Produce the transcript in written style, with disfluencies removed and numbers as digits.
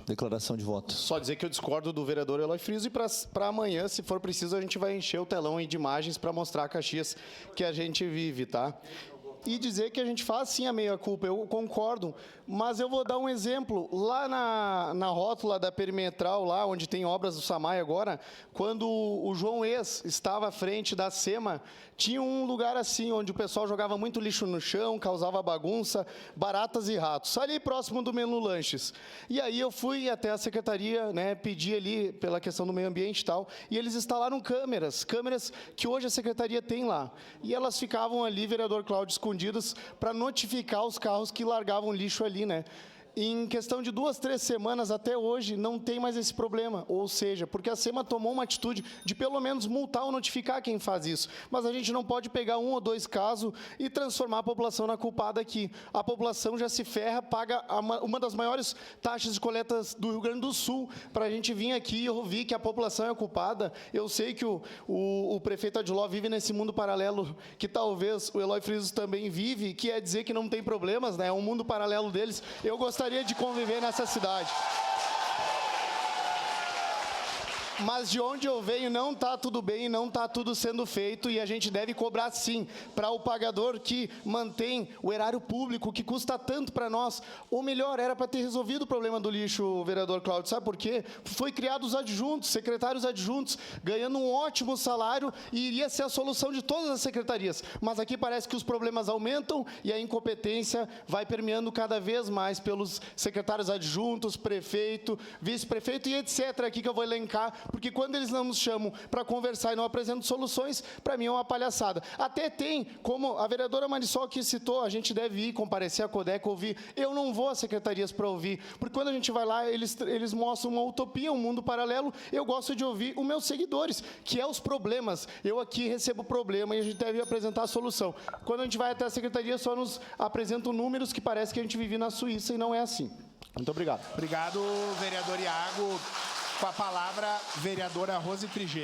Declaração de voto. Só dizer que eu discordo do vereador Eloy Friso e para amanhã, se for preciso, a gente vai encher o telão aí de imagens para mostrar a Caxias que a gente vive, tá? E dizer que a gente faz sim a meia-culpa, eu concordo, mas eu vou dar um exemplo. Lá na rótula da perimetral, lá onde tem obras do SAMAI agora, quando o João Ex estava à frente da SEMA, tinha um lugar assim, onde o pessoal jogava muito lixo no chão, causava bagunça, baratas e ratos, ali próximo do Menu Lanches. E aí eu fui até a secretaria, né, pedir ali pela questão do meio ambiente e tal, e eles instalaram câmeras que hoje a secretaria tem lá. E elas ficavam ali, vereador Cláudio, escondidas para notificar os carros que largavam lixo ali, né? Em questão de 2, 3 semanas, até hoje, não tem mais esse problema. Ou seja, porque a SEMA tomou uma atitude de pelo menos multar ou notificar quem faz isso. Mas a gente não pode pegar 1 ou 2 casos e transformar a população na culpada aqui. A população já se ferra, paga uma das maiores taxas de coletas do Rio Grande do Sul para a gente vir aqui e ouvir que a população é culpada. Eu sei que o prefeito Adiló vive nesse mundo paralelo que talvez o Eloy Friso também vive, que é dizer que não tem problemas, né? É um mundo paralelo deles. Eu gostaria de conviver nessa cidade. Mas de onde eu venho não está tudo bem, não está tudo sendo feito e a gente deve cobrar sim para o pagador que mantém o erário público, que custa tanto para nós. Ou melhor, era para ter resolvido o problema do lixo, vereador Cláudio. Sabe por quê? Foi criados adjuntos, secretários adjuntos, ganhando um ótimo salário e iria ser a solução de todas as secretarias. Mas aqui parece que os problemas aumentam e a incompetência vai permeando cada vez mais pelos secretários adjuntos, prefeito, vice-prefeito e etc. aqui que eu vou elencar, porque quando eles não nos chamam para conversar e não apresentam soluções, para mim é uma palhaçada. Até tem, como a vereadora Marisol que citou, a gente deve ir comparecer à Codeco, ouvir. Eu não vou às secretarias para ouvir, porque quando a gente vai lá, eles mostram uma utopia, um mundo paralelo. Eu gosto de ouvir os meus seguidores, que é os problemas. Eu aqui recebo problema e a gente deve apresentar a solução. Quando a gente vai até a secretaria, só nos apresentam números que parece que a gente vive na Suíça e não é assim. Muito obrigado. Obrigado, vereador Iago. Com a palavra, vereadora Rose Trigê.